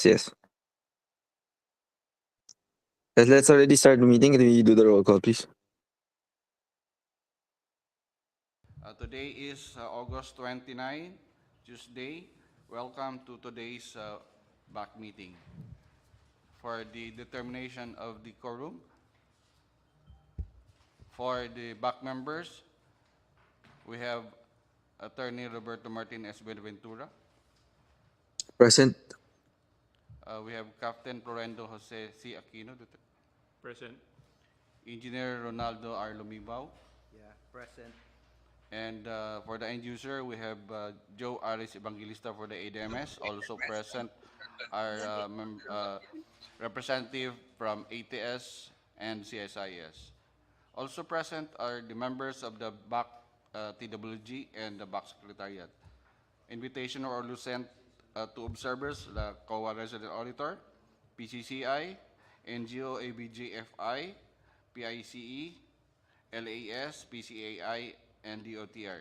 Yes. Let's already start the meeting. Can we do the roll call, please? Today is August 29, Tuesday. Welcome to today's BAC meeting. For the determination of the quorum, for the BAC members, we have Attorney Roberto Martinez Benaventura. Present. We have Captain Florendo Jose C. Aquino, Present. Engineer Ronaldo R. Lumibao, Yeah, present. and for the end user, we have Joe Aris Evangelista for the ADMS. Also present our representative from ATS and CSIS. Also present are the members of the BAC TWG and the BAC Secretariat. Invitation are also sent to observers, the COA Resident Auditor, PCCI, NGO ABGFI, PICE, LAS, PCAI, and DOTR.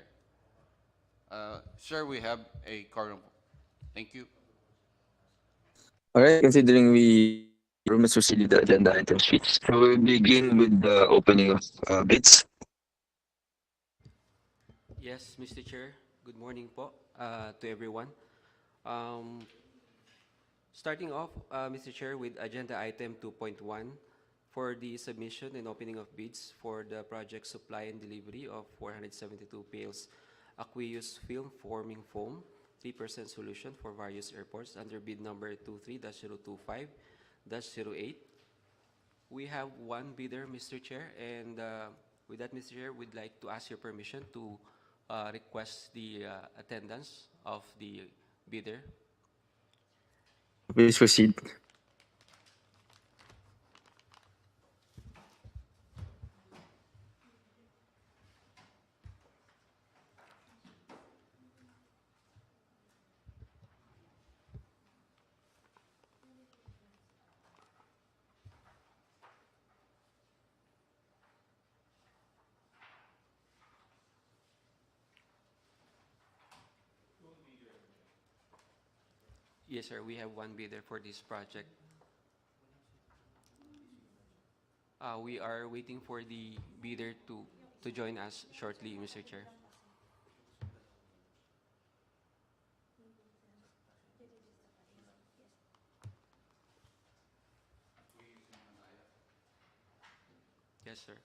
Sir, we have a quorum. Thank you. All right. Considering we let's proceed with the agenda item sheets. So we'll begin with the opening of bids. Yes, Mr. Chair. Good morning po to everyone. Um, Starting off, Mr. Chair, with agenda item 2.1 for the submission and opening of bids for the project supply and delivery of 472 Pails Aqueous film forming foam 3% solution for various airports under bid number 23-025-08. We have one bidder, Mr. Chair, and with that, Mr. Chair, we'd like to ask your permission to request the attendance of the bidder. Please proceed. Yes, sir, we have one bidder for this project. We are waiting for the bidder to join us shortly, Mr. Chair. Yes, sir.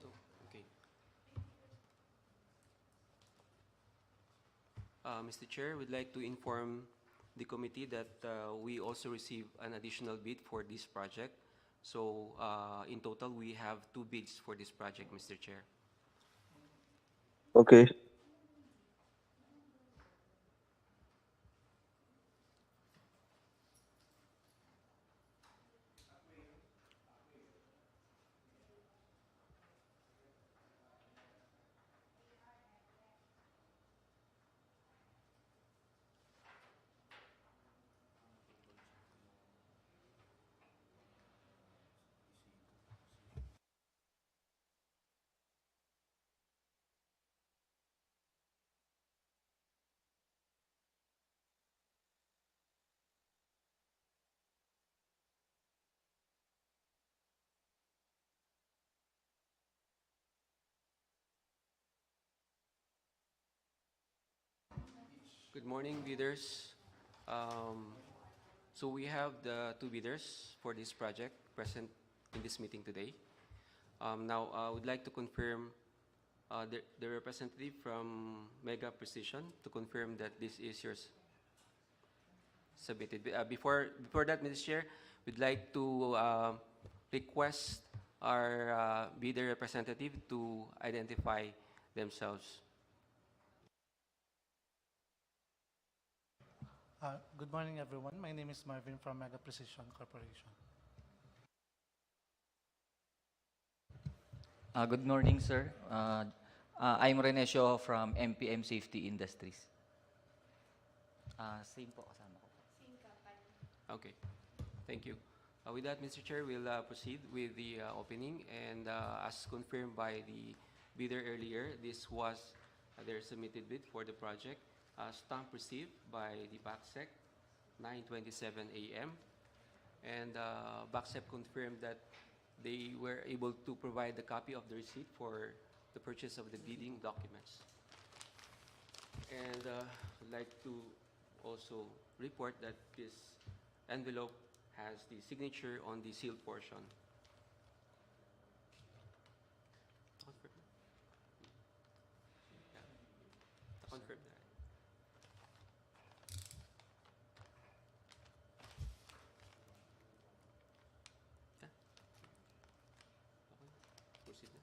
So, okay. Mr. Chair, we'd like to inform the committee that we also received an additional bid for this project. So in total, we have two bids for this project, Mr. Chair. Okay. Good morning, bidders. Um, so we have the two bidders for this project present in this meeting today. Now, I would like to confirm the representative from Mega Precision to confirm that this is yours submitted. Before that, Mr. Chair, we'd like to request our bidder representative to identify themselves. Good morning, everyone. My name is Marvin from Mega Precision Corporation. Good morning, sir. I'm Renesio from MPM Safety Industries. Same po kasama ko. Okay, thank you. With that, Mr. Chair, we'll proceed with the opening. And as confirmed by the bidder earlier, this was their submitted bid for the project. Stamp received by the BAC 9:27 a.m. And BAC confirmed that they were able to provide a copy of the receipt for the purchase of the bidding documents. And I'd like to also report that this envelope has the signature on the sealed portion. Confirm. Yeah. Confirm that. Yeah. Okay. Proceed na.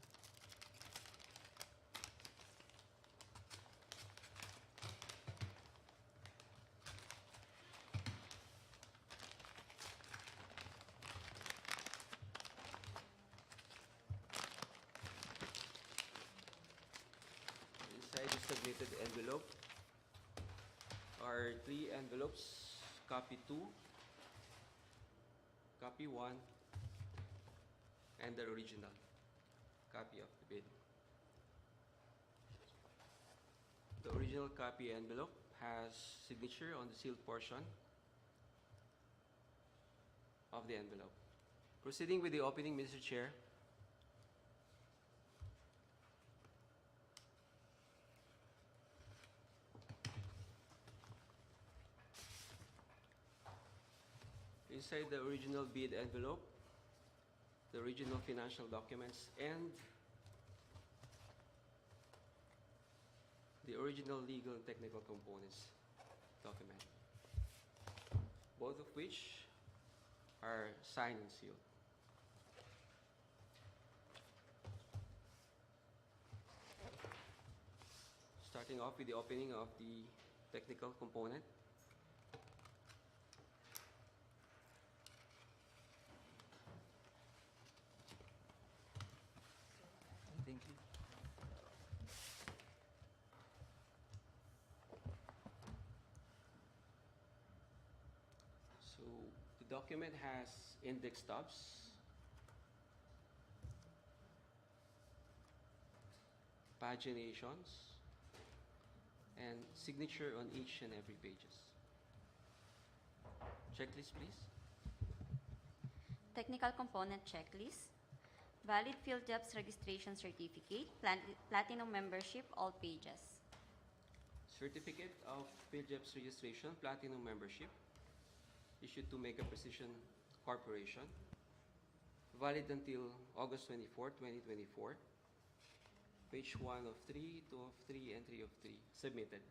Inside the submitted envelope are 3 envelopes, copy 2, copy 1, and the original copy of the bid. The original copy envelope has signature on the sealed portion of the envelope. Proceeding with the opening, Mr. Chair. Inside the original bid envelope, the original financial documents, and the original legal and technical components document, both of which are signed and sealed. Starting off with the opening of the technical component. Thank you. So the document has index stubs, paginations, and signature on each and every pages. Checklist, please. Technical component checklist. Valid field jobs registration certificate, platinum membership, all pages. Certificate of field jobs registration, platinum membership, issued to Mega Precision Corporation, valid until August 24, 2024. Page 1 of 3, 2 of 3, and 3 of 3, submitted.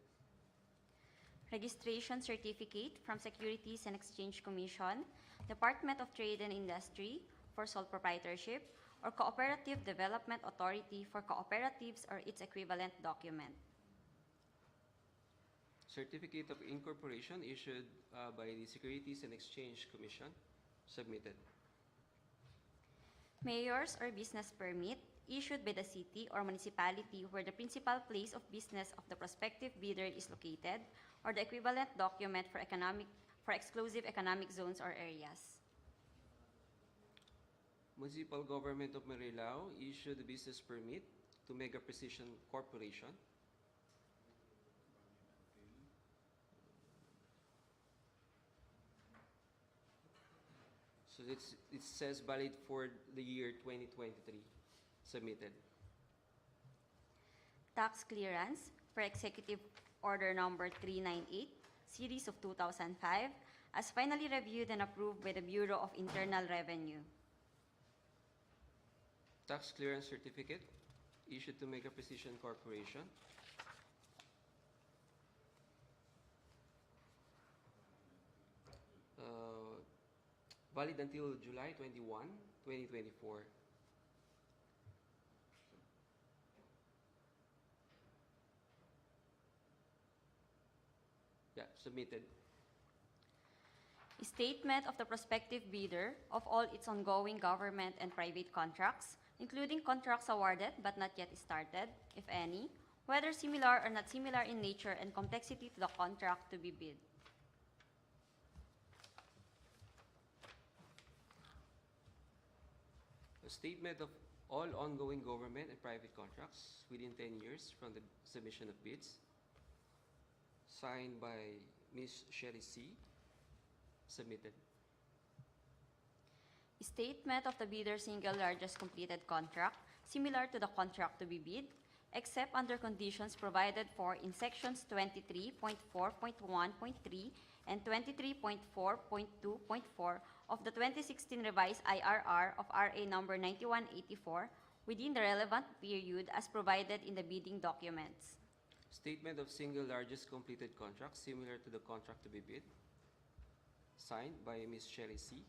Registration certificate from Securities and Exchange Commission, Department of Trade and Industry for sole proprietorship, or Cooperative Development Authority for cooperatives or its equivalent document. Certificate of incorporation issued by the Securities and Exchange Commission, submitted. Mayor's or business permit issued by the city or municipality where the principal place of business of the prospective bidder is located, or the equivalent document for exclusive economic zones or areas. Municipal Government of Marilao issued a business permit to Mega Precision Corporation. So it says valid for the year 2023, submitted. Tax clearance per Executive Order Number 398, Series of 2005, as finally reviewed and approved by the Bureau of Internal Revenue. Tax clearance certificate issued to Mega Precision Corporation. Valid until July 21, 2024. Yeah, submitted. Statement of the prospective bidder of all its ongoing government and private contracts, including contracts awarded but not yet started, if any, whether similar or not similar in nature and complexity to the contract to be bid. A statement of all ongoing government and private contracts within 10 years from the submission of bids. Signed by Ms. Sherry C. Submitted. Statement of the bidder's single largest completed contract, similar to the contract to be bid, except under conditions provided for in sections 23.4.1.3 and 23.4.2.4 of the 2016 revised IRR of RA number 9184 within the relevant period as provided in the bidding documents. Statement of single largest completed contract similar to the contract to be bid. Signed by Ms. Sherry C.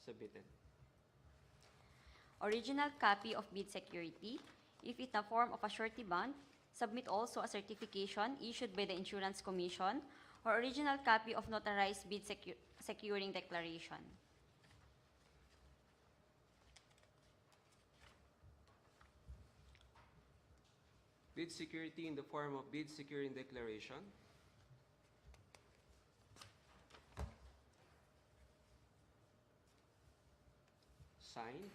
Submitted. Original copy of bid security, if in the form of a surety bond, submit also a certification issued by the Insurance Commission or original copy of notarized bid securing declaration. Bid security in the form of bid securing declaration. Signed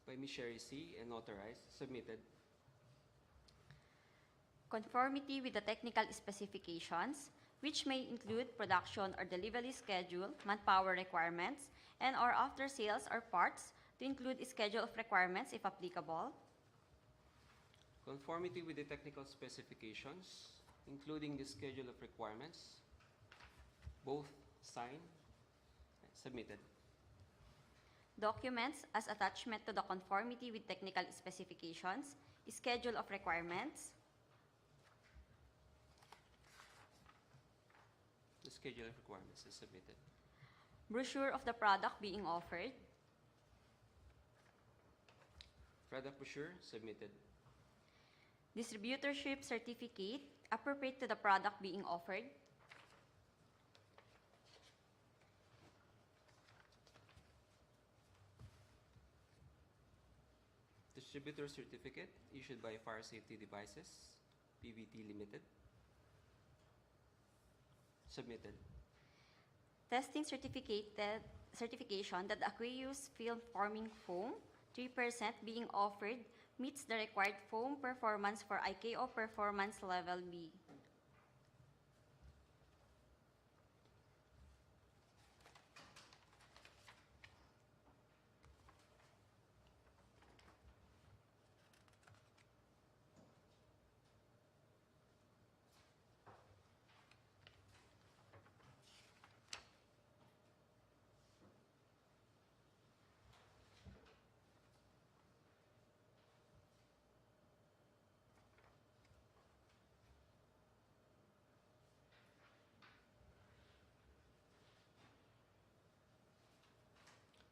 by Ms. Sherry C. and notarized. Submitted. Conformity with the technical specifications, which may include production or delivery schedule, manpower requirements, and or after sales or parts to include a schedule of requirements if applicable. Conformity with the technical specifications, including the schedule of requirements, both signed and submitted. Documents as attachment to the conformity with technical specifications, schedule of requirements, The schedule of requirements is submitted. brochure of the product being offered, Product brochure submitted. distributorship certificate appropriate to the product being offered, Distributor certificate issued by Fire Safety Devices, PVT Limited. Submitted. testing certification that the Aqueous film forming foam 3% being offered meets the required foam performance for IKO performance level B.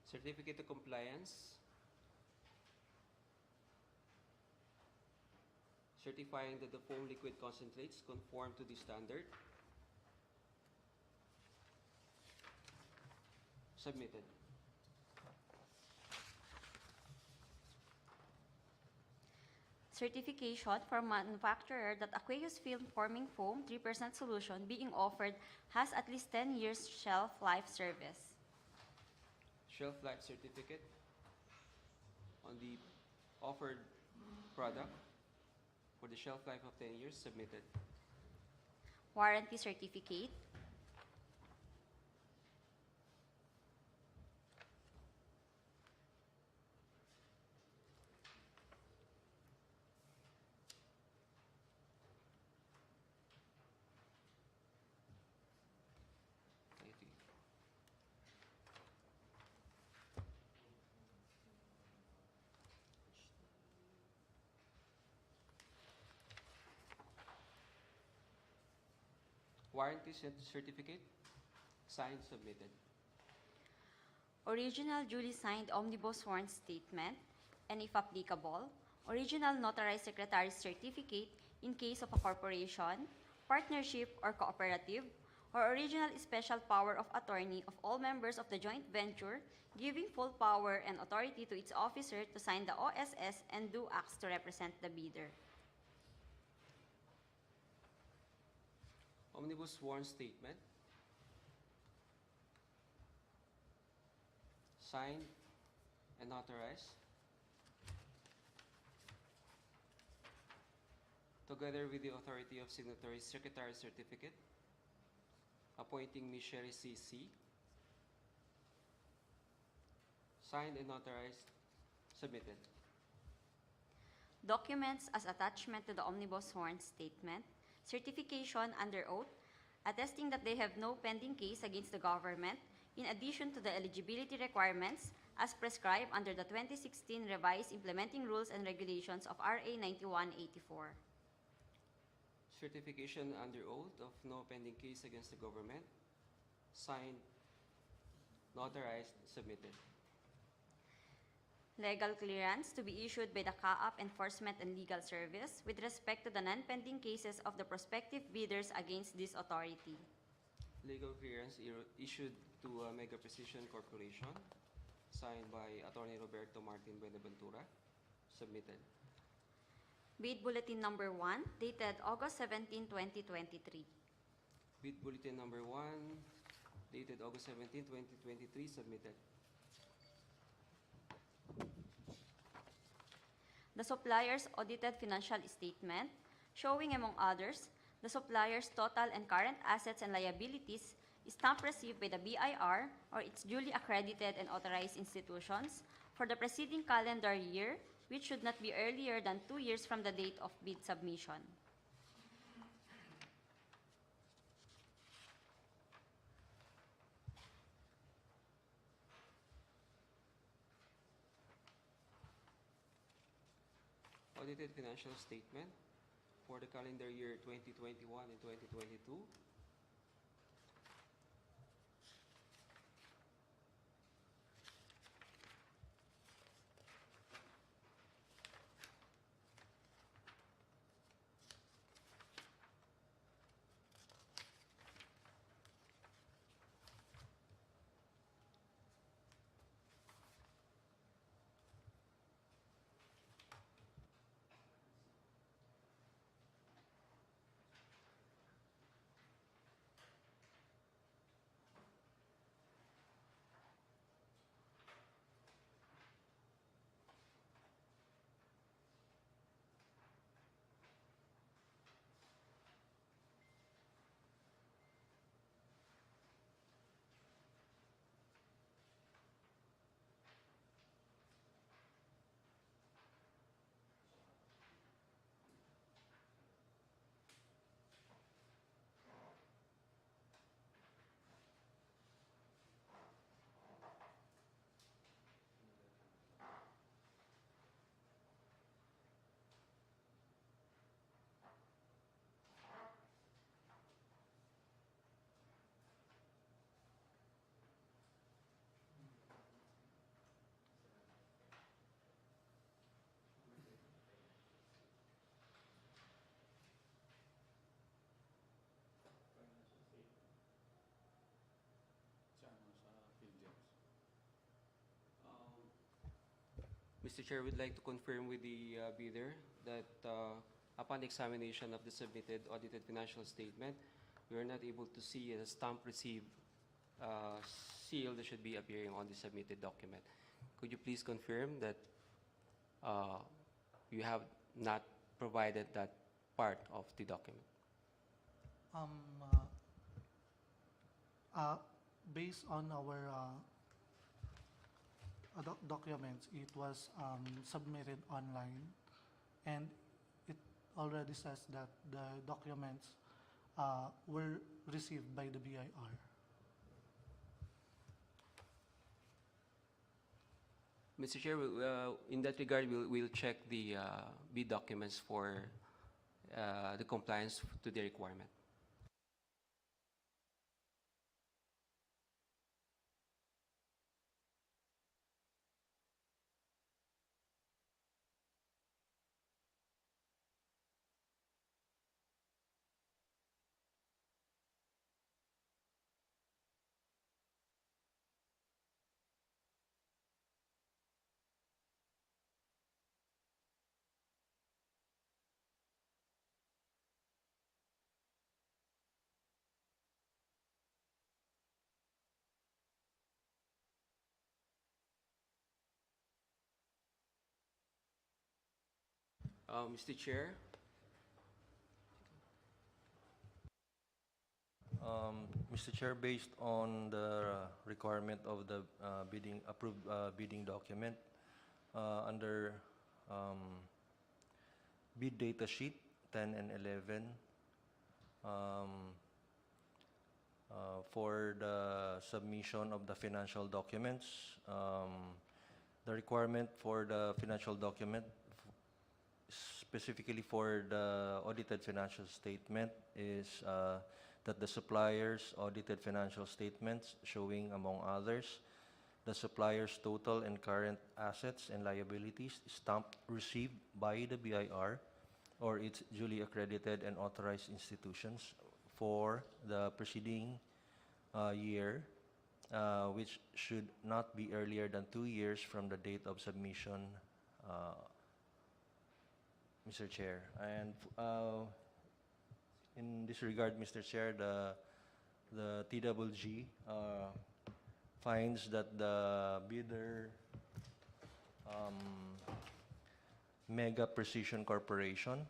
Certificate of compliance. Certifying that the foam liquid concentrates conform to the standard. Submitted. Certification for manufacturer that Aqueous film forming foam 3% solution being offered has at least 10 years shelf life service. Shelf life certificate on the offered product for the shelf life of 10 years submitted. Warranty certificate, Thank you. Warranty certificate signed submitted. original duly signed omnibus sworn statement, and if applicable, original notarized secretary's certificate in case of a corporation, partnership, or cooperative, or original special power of attorney of all members of the joint venture, giving full power and authority to its officer to sign the OSS and do acts to represent the bidder. Omnibus sworn statement signed and authorized. together with the authority of signatory secretary certificate, appointing Ms. Sherry C.C., signed and notarized, submitted. Documents as attachment to the omnibus sworn statement, certification under oath, attesting that they have no pending case against the government, in addition to the eligibility requirements as prescribed under the 2016 revised implementing rules and regulations of RA 9184. Certification under oath of no pending case against the government, signed, notarized, submitted. Legal clearance to be issued by the CAAP Enforcement and Legal Service with respect to the non-pending cases of the prospective bidders against this authority. Legal clearance issued to Mega Precision Corporation, signed by Attorney Roberto Martin Buenaventura, submitted. Bid Bulletin Number 1, dated August 17, 2023. Bid Bulletin Number 1, dated August 17, 2023, submitted. The supplier's audited financial statement, showing among others, the supplier's total and current assets and liabilities stamp received by the BIR or its duly accredited and authorized institutions for the preceding calendar year, which should not be earlier than 2 years from the date of bid submission. Audited financial statement for the calendar year 2021 and 2022. Mr. Chair, we'd like to confirm with the bidder that upon examination of the submitted audited financial statement, we are not able to see a stamp receipt seal that should be appearing on the submitted document. Could you please confirm that you have not provided that part of the document? Based on our documents, it was submitted online, and it already says that the documents were received by the BIR. Mr. Chair, in that regard, we'll check the bid documents for the compliance to the requirement. Mr. Chair, Mr. Chair, based on the requirement of the approved bidding document, under um, bid data sheet 10 and 11, um, for the submission of the financial documents, the requirement for the financial document, specifically for the audited financial statement, is that the supplier's audited financial statements showing, among others, the supplier's total and current assets and liabilities stamped received by the BIR or its duly accredited and authorized institutions for the preceding year, which should not be earlier than 2 years from the date of submission, Mr. Chair. And in this regard, Mr. Chair, the TWG finds that the bidder, Mega Precision Corporation,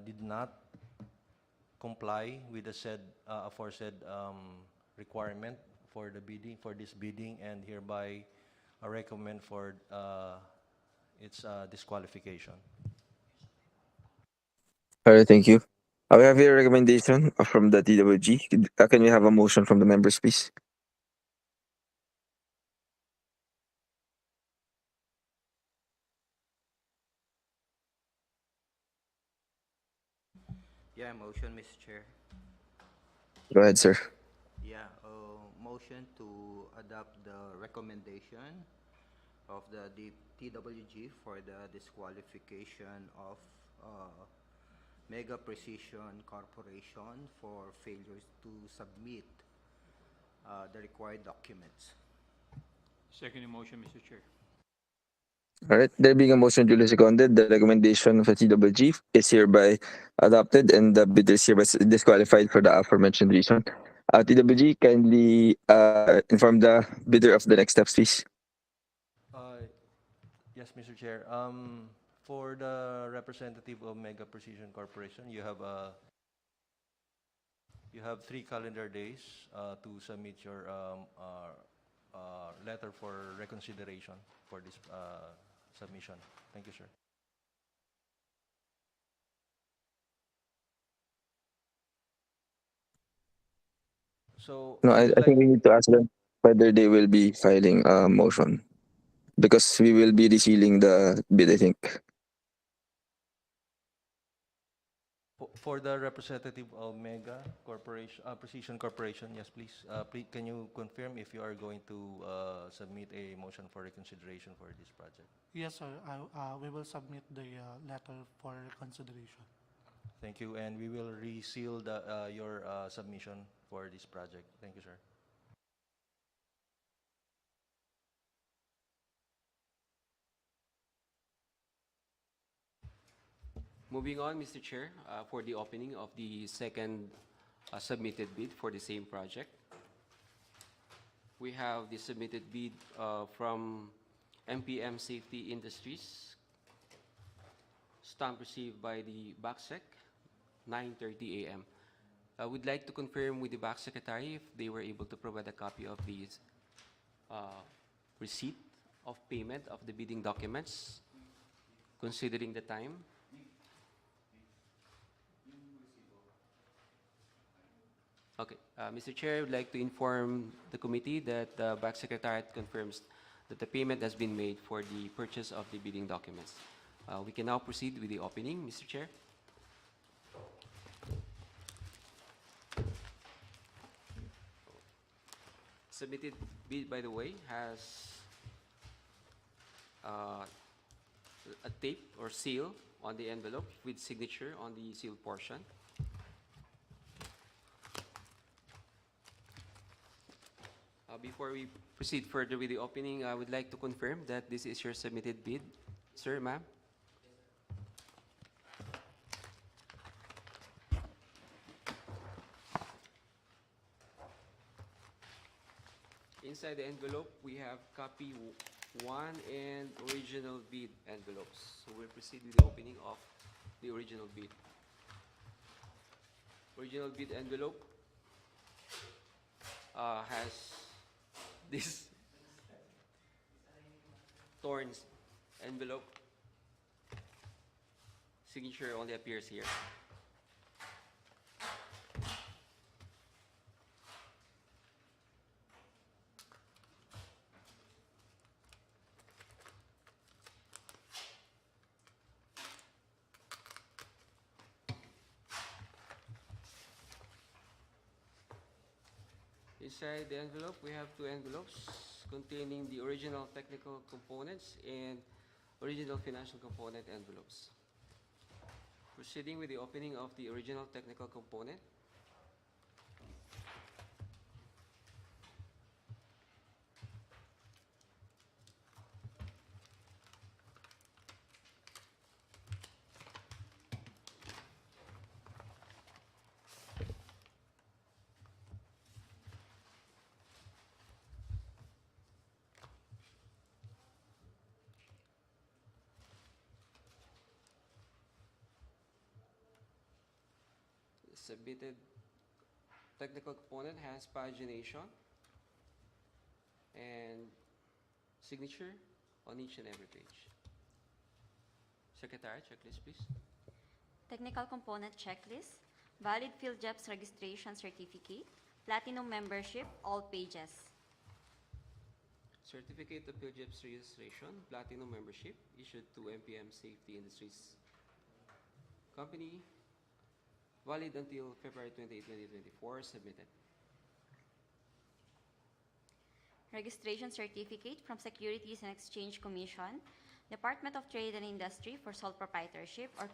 did not comply with the said aforesaid requirement for the bidding, for this bidding, and hereby recommend for its disqualification. All right, thank you. We have here a recommendation from the TWG. Can we have a motion from the members, please? Yeah, motion, Mr. Chair. Go ahead, sir. Yeah, motion to adopt the recommendation of the TWG for the disqualification of Mega Precision Corporation for failures to submit the required documents. Second motion, Mr. Chair. All right, there being a motion duly seconded, the recommendation of the TWG is hereby adopted and the bidder is hereby disqualified for the aforementioned reason. TWG, kindly inform the bidder of the next steps, please. Yes, Mr. Chair. For the representative of Mega Precision Corporation, you have 3 calendar days to submit your letter for reconsideration for this submission. Thank you, sir. So No, I would I think like, we need to ask them whether they will be filing a motion because we will be resealing the bid, I think. for the representative of Mega Corporation, Precision Corporation, yes, please. Please, can you confirm if you are going to submit a motion for reconsideration for this project? Yes, sir. We will submit the letter for consideration. Thank you, and we will reseal your submission for this project. Thank you, sir. Moving on, Mr. Chair, for the opening of the second submitted bid for the same project. We have the submitted bid from MPM Safety Industries, stamp received by the BAC, 9:30 a.m. I would like to confirm with the BAC Secretary if they were able to provide a copy of the receipt of payment of the bidding documents, considering the time. Okay, Mr. Chair, I would like to inform the committee that the BAC Secretariat confirms that the payment has been made for the purchase of the bidding documents. We can now proceed with the opening, Mr. Chair. Submitted bid, by the way, has a tape or seal on the envelope with signature on the sealed portion. Before we proceed further with the opening, I would like to confirm that this is your submitted bid. Sir, ma'am? Inside the envelope, we have copy 1 and original bid envelopes. So we'll proceed with the opening of the original bid. Original bid envelope has this torn envelope. Signature only appears here. Inside the envelope, we have two envelopes containing the original technical components and original financial component envelopes. Proceeding with the opening of the original technical component. The submitted technical component has pagination and signature on each and every page. Secretary, checklist, please. Technical component checklist, valid field JEPS registration certificate, platinum membership, all pages. Certificate of PhilJEPS registration, platinum membership, issued to MPM Safety Industries Company, valid until February 28, 2024, submitted. Registration certificate from Securities and Exchange Commission, Department of Trade and Industry for sole proprietorship, or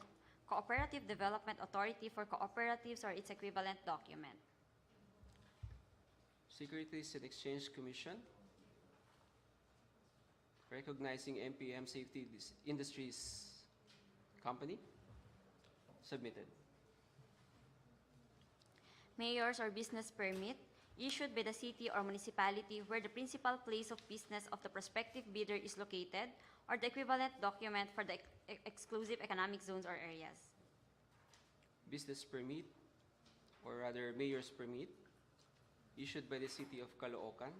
Cooperative Development Authority for cooperatives or its equivalent document. Securities and Exchange Commission, recognizing MPM Safety Industries Company, submitted. Mayor's or business permit, issued by the city or municipality where the principal place of business of the prospective bidder is located, or the equivalent document for the exclusive economic zones or areas. Business permit, or rather mayor's permit, issued by the city of Caloocan,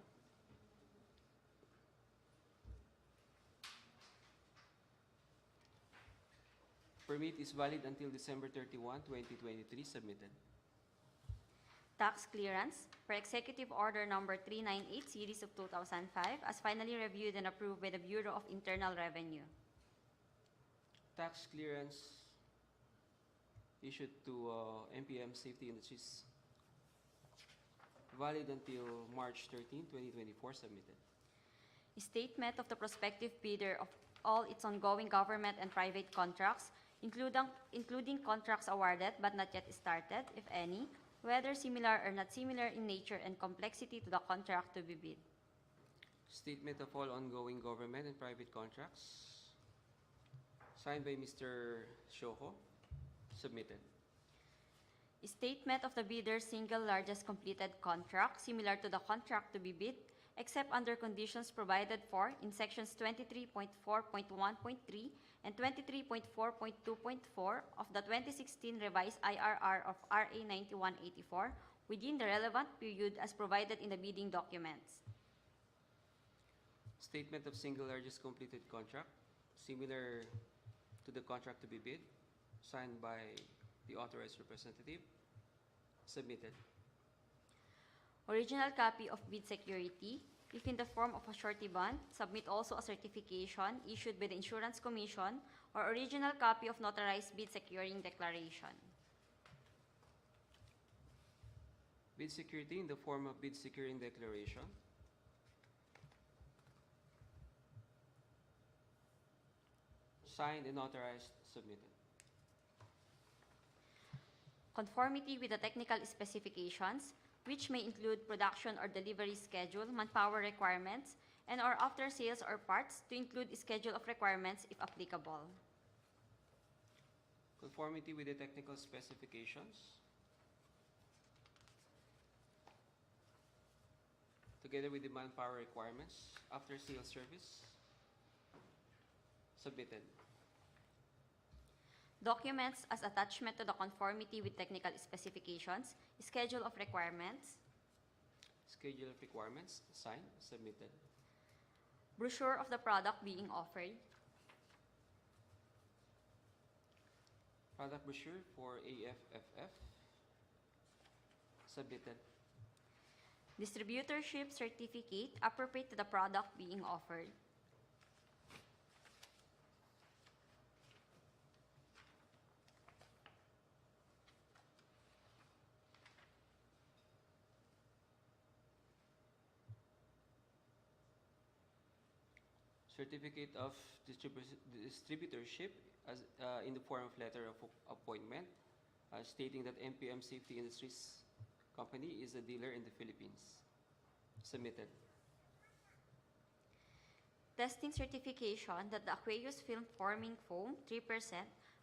permit is valid until December 31, 2023, submitted. Tax clearance, per Executive Order Number 398 Series of 2005, as finally reviewed and approved by the Bureau of Internal Revenue. Tax clearance issued to MPM Safety Industries, valid until March 13, 2024, submitted. Statement of the prospective bidder of all its ongoing government and private contracts, including contracts awarded but not yet started, if any, whether similar or not similar in nature and complexity to the contract to be bid. Statement of all ongoing government and private contracts, signed by Mr. Shoho, submitted. Statement of the bidder's single largest completed contract, similar to the contract to be bid, except under conditions provided for in sections 23.4.1.3 and 23.4.2.4 of the 2016 revised IRR of RA 9184 within the relevant period as provided in the bidding documents. Statement of single largest completed contract, similar to the contract to be bid, signed by the authorized representative, submitted. Original copy of bid security, if in the form of a surety bond, submit also a certification issued by the Insurance Commission or original copy of notarized bid securing declaration. Bid security in the form of bid securing declaration, signed and authorized, submitted. Conformity with the technical specifications, which may include production or delivery schedule, manpower requirements, and or after sales or parts to include a schedule of requirements if applicable. Conformity with the technical specifications, together with the manpower requirements, after sales service, submitted. Documents as attachment to the conformity with technical specifications, schedule of requirements, Schedule of requirements, signed, submitted. Brochure of the product being offered. Product brochure for AFFF, submitted. Distributorship certificate appropriate to the product being offered. Certificate of distributorship as, in the form of letter of appointment stating that MPM Safety Industries Company is a dealer in the Philippines. Submitted. Testing certification that the Aqueous film forming foam 3%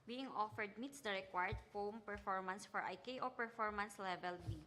being offered meets the required foam performance for ICAO performance level B.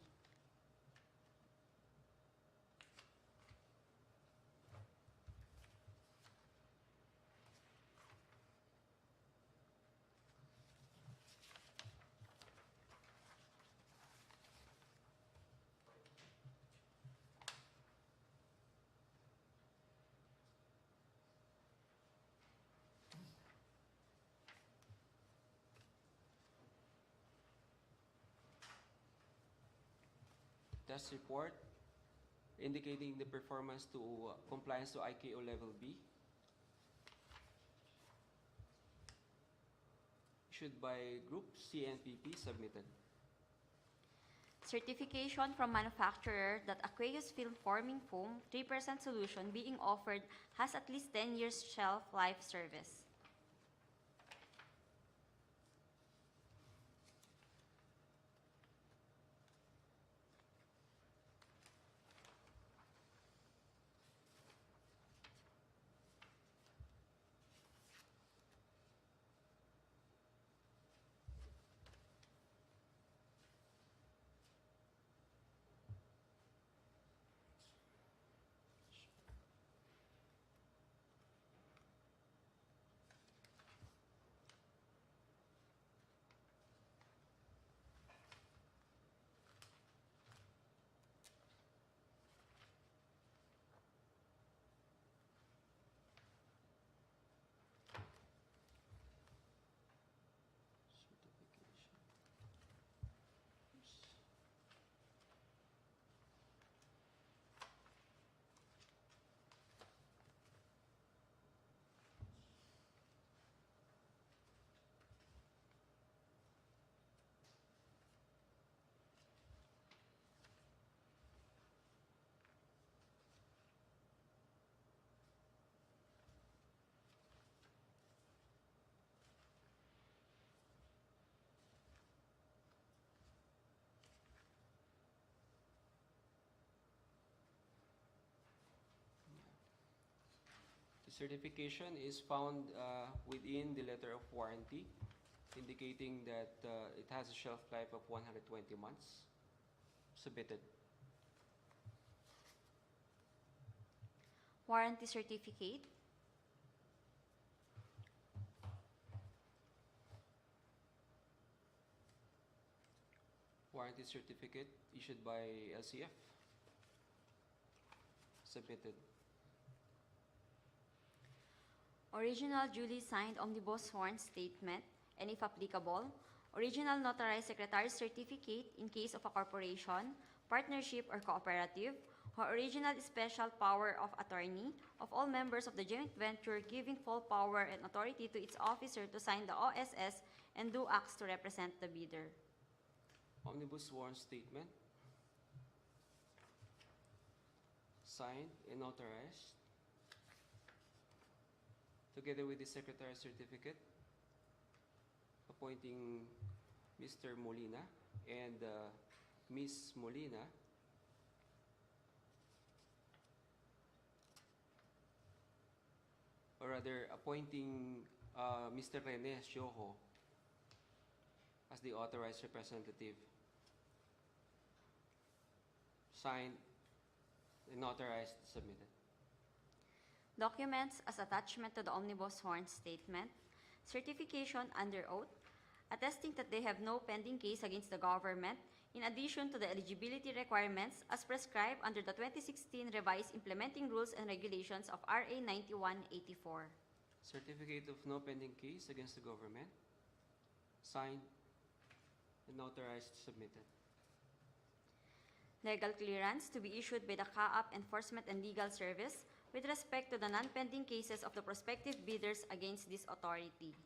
Test report indicating the performance to compliance to ICAO level B. Issued by Group CNPP, submitted. Certification from manufacturer that Aqueous film forming foam 3% solution being offered has at least 10 years shelf life service. The certification is found within the letter of warranty, indicating that it has a shelf life of 120 months. Submitted. Warranty certificate. Warranty certificate issued by LCF. Submitted. Original duly signed omnibus sworn statement, and if applicable, original notarized secretary's certificate in case of a corporation, partnership, or cooperative, or original special power of attorney of all members of the joint venture giving full power and authority to its officer to sign the OSS and do acts to represent the bidder. Omnibus sworn statement. Signed and notarized. Together with the Secretary's certificate, appointing Mr. Molina and Ms. Molina or rather appointing Mr. Rene Siojo as the authorized representative. Signed and notarized, submitted. Documents as attachment to the omnibus sworn statement, certification under oath, attesting that they have no pending case against the government in addition to the eligibility requirements as prescribed under the 2016 Revised Implementing Rules and Regulations of RA 9184. Certificate of no pending case against the government. Signed and authorized submitted. Legal clearance to be issued by the CAAP Enforcement and Legal Service with respect to the non-pending cases of the prospective bidders against this authority.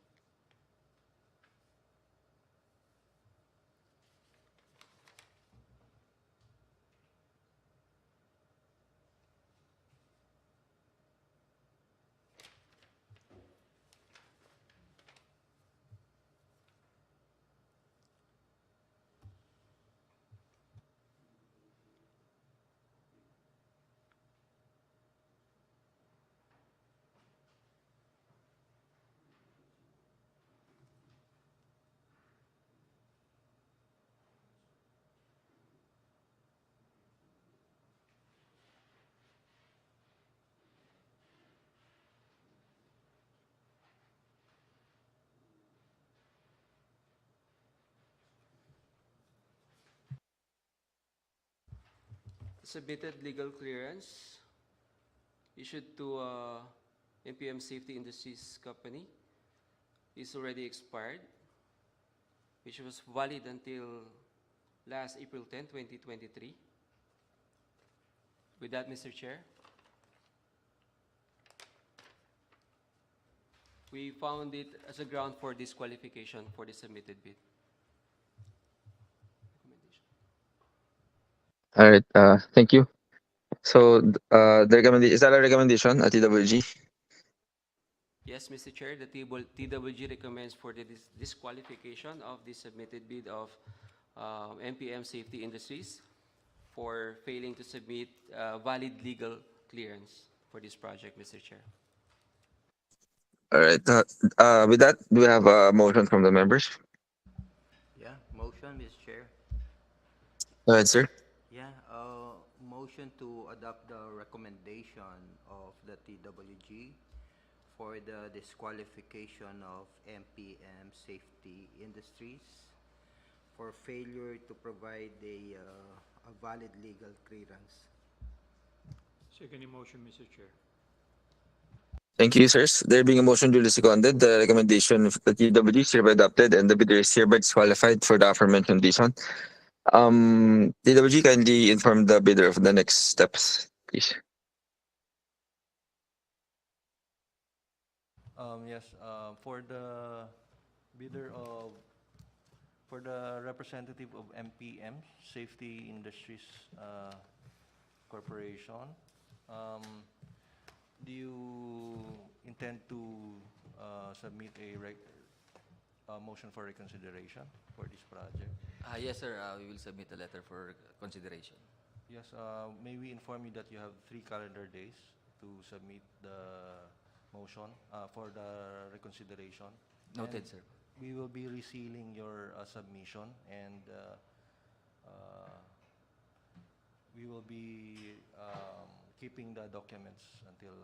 Submitted legal clearance issued to MPM Safety Industries Company is already expired, which was valid until last April 10, 2023. With that, Mr. Chair, we found it as a ground for disqualification for the submitted bid. Recommendation. All right. Thank you. So the recommendation is that a recommendation at TWG? Yes, Mr. Chair, the TWG recommends for the disqualification of the submitted bid of MPM Safety Industries for failing to submit valid legal clearance for this project, Mr. Chair. All right. With that, do we have a motion from the members? Yeah, motion, Mr. Chair. Go ahead, sir. Yeah, motion to adopt the recommendation of the TWG for the disqualification of MPM Safety Industries for failure to provide a valid legal clearance. Second motion, Mr. Chair. Thank you, sirs. There being a motion duly seconded, the recommendation of the TWG is hereby adopted and the bidder is hereby disqualified for the aforementioned reason. TWG, kindly inform the bidder of the next steps, please. Yes, for the bidder of, for the representative of MPM, Safety Industries Corporation, do you intend to submit a motion for reconsideration for this project? Yes, sir. We will submit a letter for consideration. Yes, may we inform you that you have 3 calendar days to submit the motion for the reconsideration. Noted, And sir. we will be resealing your submission, and we will be keeping the documents until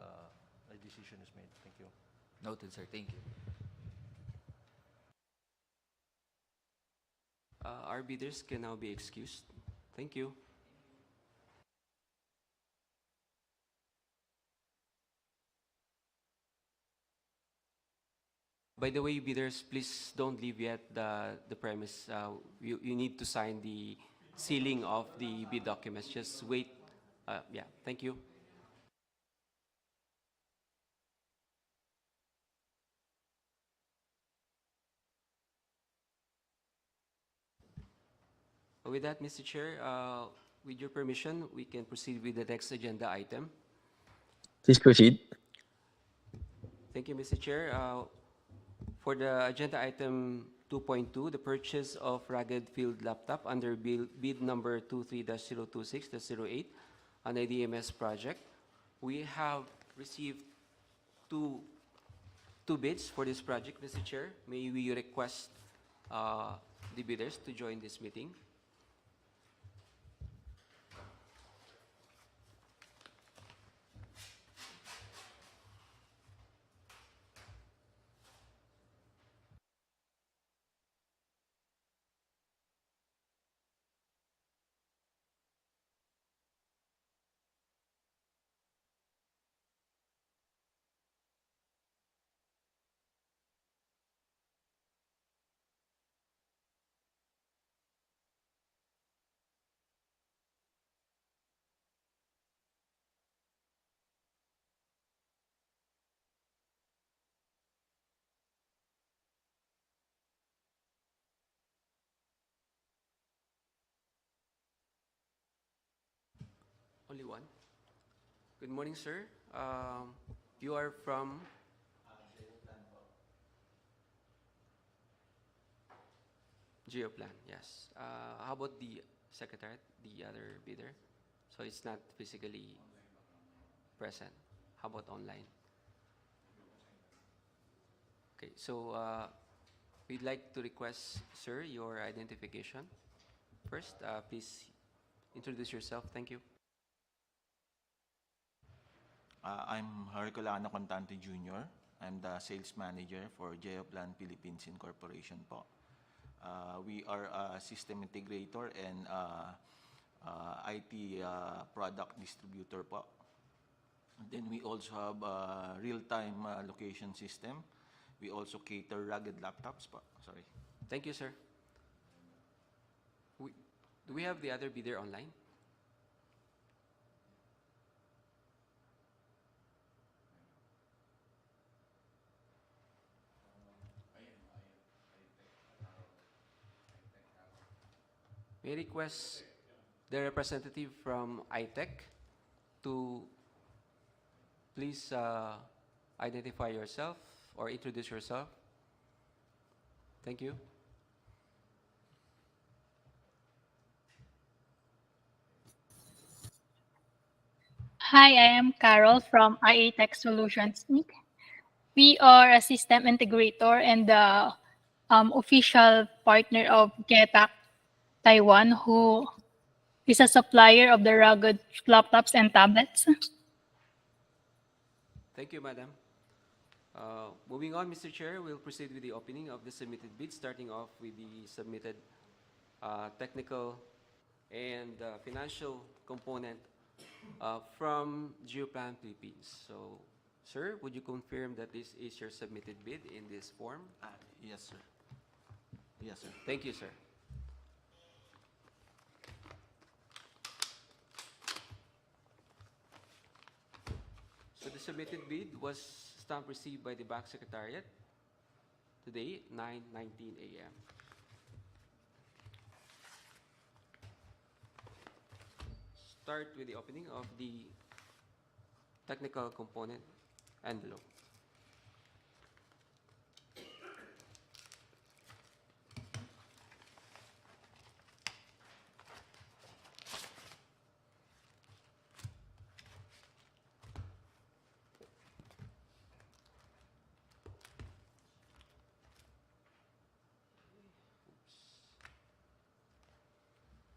a decision is made. Thank you. Noted, sir. Thank you. Our bidders can now be excused. Thank you. By the way, bidders, please don't leave yet the premise. You need to sign the sealing of the bid documents. Just wait. Yeah, thank you. With that, Mr. Chair, with your permission, we can proceed with the next agenda item. Please proceed. Thank you, Mr. Chair. For the agenda item 2.2, the purchase of rugged field laptop under bid number 23-026-08 on IDMS project, we have received two bids for this project, Mr. Chair. May we request the bidders to join this meeting? Only one. Good morning, sir. You are from? Geoplan, yes. How about the secretariat, the other bidder? So it's not physically present. How about online? Okay, so we'd like to request, sir, your identification. First, please introduce yourself. Thank you. I'm Herculano Contante Jr. I'm the sales manager for Geoplan Philippines Incorporation po. We are a system integrator and IT product distributor po. Then we also have a real-time location system. We also cater rugged laptops po. Sorry. Thank you, sir. Do we have the other bidder online? May I request the representative from ITEC to please identify yourself or introduce yourself. Thank you. Hi, I am Carol from IA Tech Solutions Inc. We are a system integrator and the official partner of CAAP Taiwan, who is a supplier of the rugged laptops and tablets. Thank you, madam. Moving on, Mr. Chair, we'll proceed with the opening of the submitted bids, starting off with the submitted technical and financial component from Geoplan Philippines. So, sir, would you confirm that this is your submitted bid in this form? Yes, sir. Yes, sir. Thank you, sir. So the submitted bid was stamp received by the BAC Secretariat today, 9:19 a.m. Start with the opening of the technical component envelope.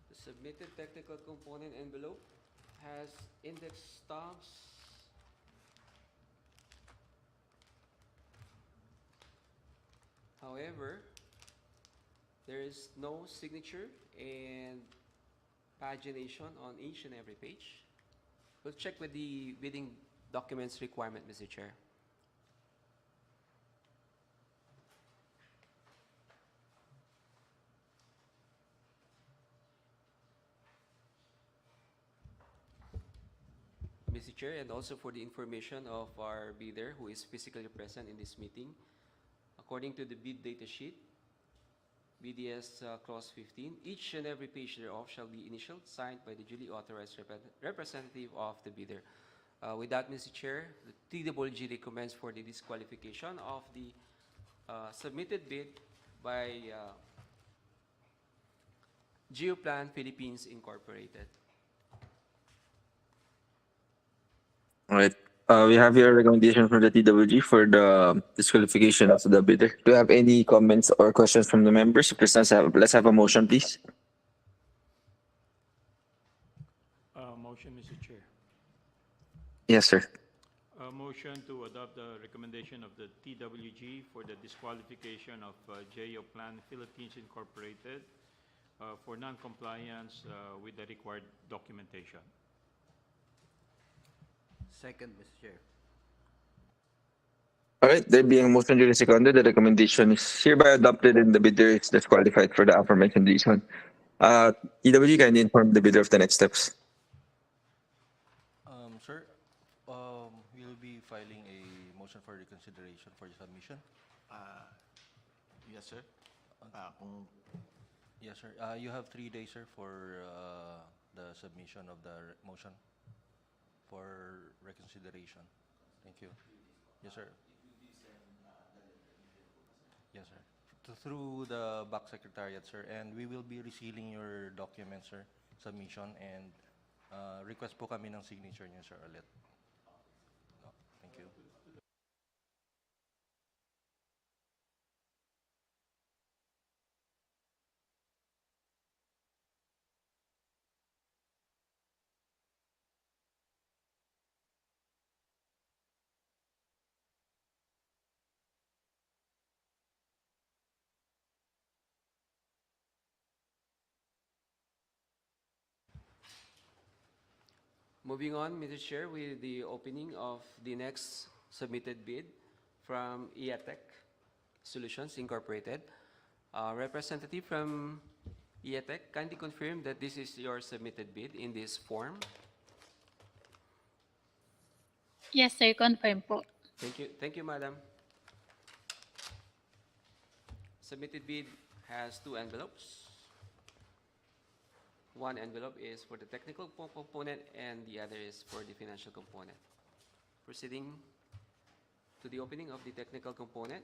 The submitted technical component envelope has index stamps, however, there is no signature and pagination on each and every page. We'll check with the bidding documents requirement, Mr. Chair. Mr. Chair, and also for the information of our bidder who is physically present in this meeting, according to the bid data sheet, BDS Clause 15, each and every page thereof shall be initialed, signed by the duly authorized representative of the bidder. With that, Mr. Chair, the TWG recommends for the disqualification of the submitted bid by Geoplan Philippines Incorporated. All right. We have your recommendation from the TWG for the disqualification of the bidder. Do you have any comments or questions from the members? If let's have a motion, please. Motion, Mr. Chair. Yes, sir. Motion to adopt the recommendation of the TWG for the disqualification of Geoplan Philippines Incorporated for non-compliance with the required documentation. Second, Mr. Chair. All right. There being a motion duly seconded, the recommendation is hereby adopted and the bidder is disqualified for the aforementioned reason. TWG, can you inform the bidder of the next steps? Sir, we'll be filing a motion for reconsideration for the submission. Yes, sir. Yes, sir. You have 3 days, sir, for the submission of the motion. for reconsideration. Thank you. Yes, sir. Yes, sir. Through the BAC Secretariat, sir, and we will be resealing your documents, sir, submission, and request po kami ng signature niyo, sir, ulit. No, thank you. Moving on, Mr. Chair, with the opening of the next submitted bid from EATEC Solutions Incorporated. Representative from EATEC, kindly confirm that this is your submitted bid in this form. Yes, sir. Confirm po. Thank you, madam. Submitted bid has 2 envelopes. One envelope is for the technical component and the other is for the financial component. Proceeding to the opening of the technical component.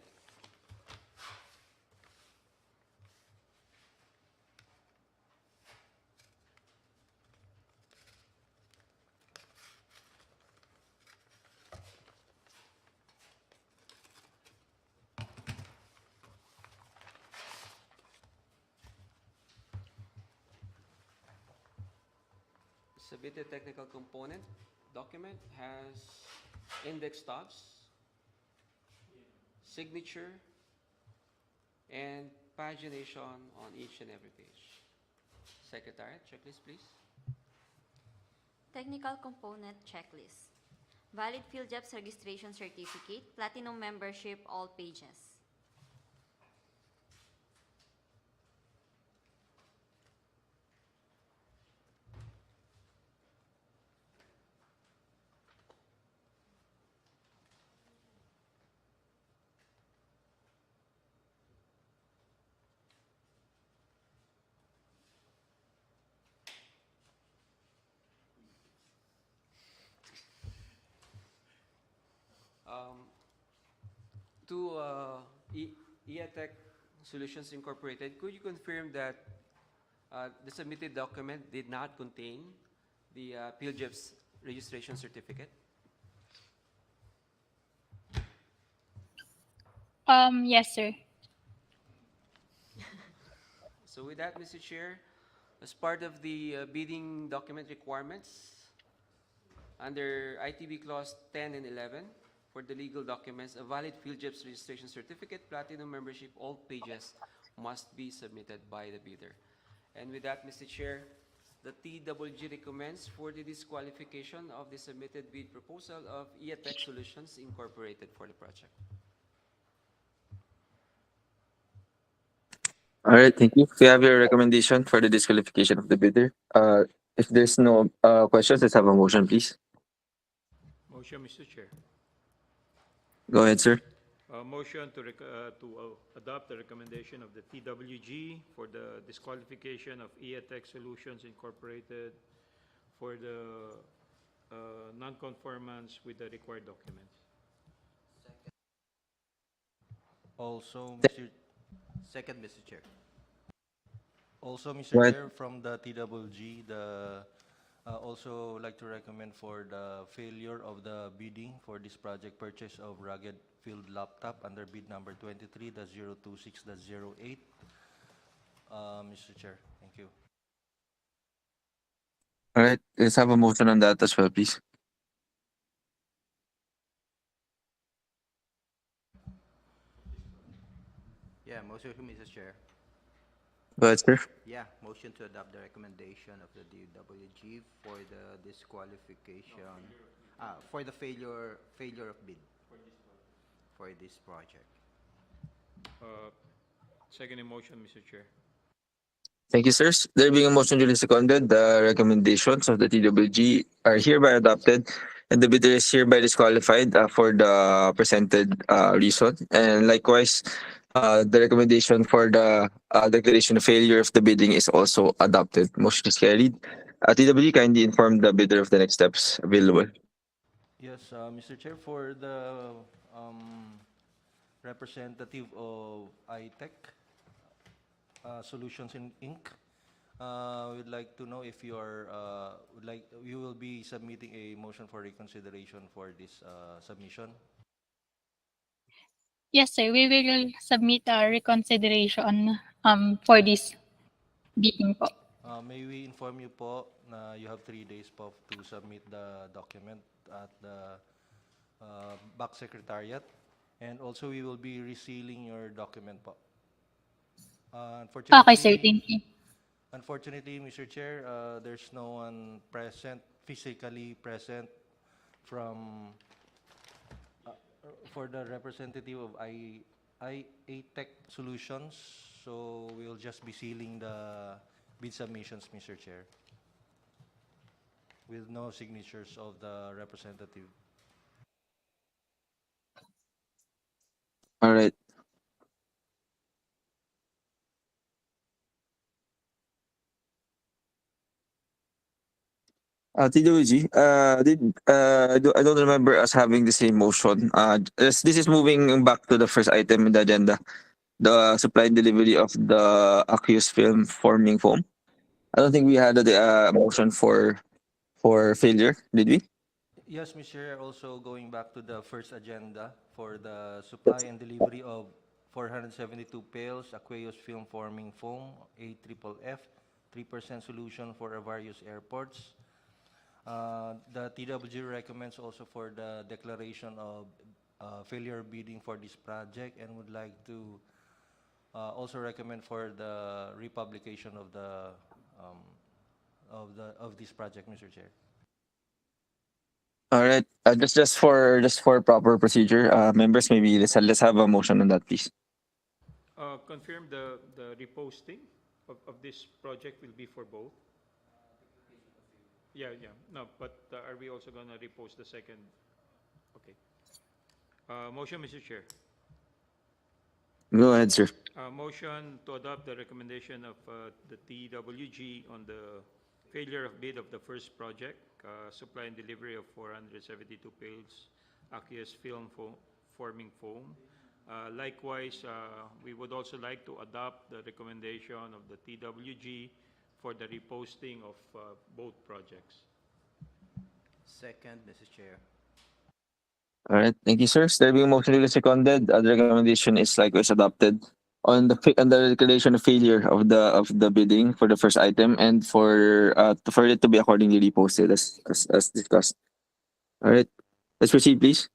Submitted technical component document has index stubs, signature, and pagination on each and every page. Secretariat, checklist, please. Technical component checklist. Valid field jobs registration certificate, platinum membership, all pages. To EATEC Solutions Incorporated, could you confirm that the submitted document did not contain the PhilJEP's registration certificate? Yes, sir. So with that, Mr. Chair, as part of the bidding document requirements, under ITB Clause 10 and 11, for the legal documents, a valid PhilJEP's registration certificate, platinum membership, all pages must be submitted by the bidder. And with that, Mr. Chair, the TWG recommends for the disqualification of the submitted bid proposal of EATEC Solutions Incorporated for the project. All right, thank you. We have your recommendation for the disqualification of the bidder. If there's no questions, let's have a motion, please. Motion, Mr. Chair. Go ahead, sir. Motion to adopt the recommendation of the TWG for the disqualification of EATEC Solutions Incorporated for the non-conformance with the required documents. Also, Second, Mr. Chair. Also, Mr. Go ahead. Chair, from the TWG, also like to recommend for the failure of the bidding for this project purchase of rugged field laptop under bid number 23-026-08. Mr. Chair, thank you. All right, let's have a motion on that as well, please. Yeah, motion, Mr. Chair. Go ahead, sir. Yeah, motion to adopt the recommendation of the DWG for the disqualification, for the failure of bid for this project. Second motion, Mr. Chair. Thank you, sirs. There being a motion duly seconded, the recommendations of the TWG are hereby adopted, and the bidder is hereby disqualified for the presented reason. And likewise, the recommendation for the declaration of failure of the bidding is also adopted. Motion is carried. TWG, kindly inform the bidder of the next steps available. Yes, Mr. Chair, for the representative of iTech Solutions Inc., we'd like to know if you are you will be submitting a motion for reconsideration for this submission. Yes, sir. We will submit a reconsideration for this bidding po. May we inform you po na you have 3 days po to submit the document at the BAC Secretariat, and also we will be resealing your document po. Okay, sir. Thank you. Unfortunately, Mr. Chair, there's no one present, physically present from for the representative of iTech Solutions, so we'll just be sealing the bid submissions, Mr. Chair, with no signatures of the representative. All right. TWG, I don't remember us having the same motion. This is moving back to the first item in the agenda, the supply and delivery of the Aqueous film forming foam. I don't think we had a motion for failure, did we? Yes, Mr. Chair, also going back to the first agenda for the supply and delivery of 472 pails, Aqueous film forming foam, AFFF, 3% solution for various airports. The TWG recommends also for the declaration of failure bidding for this project, and would like to also recommend for the republication of this project, Mr. Chair. All right. Just for proper procedure, members, maybe let's have a motion on that, please. Confirm the reposting of this project will be for both? Yeah. No, but are we also going to repost the second? Okay. Motion, Mr. Chair. Go ahead, sir. Motion to adopt the recommendation of the TWG on the failure of bid of the first project, supply and delivery of 472 pails, Aqueous film forming foam. Likewise, we would also like to adopt the recommendation of the TWG for the reposting of both projects. Second, Mr. Chair. All right. Thank you, sir. There being a motion duly seconded, the recommendation is likewise adopted on the declaration of failure of the bidding for the first item, and for it to be accordingly reposted as discussed. All right. Let's proceed, please.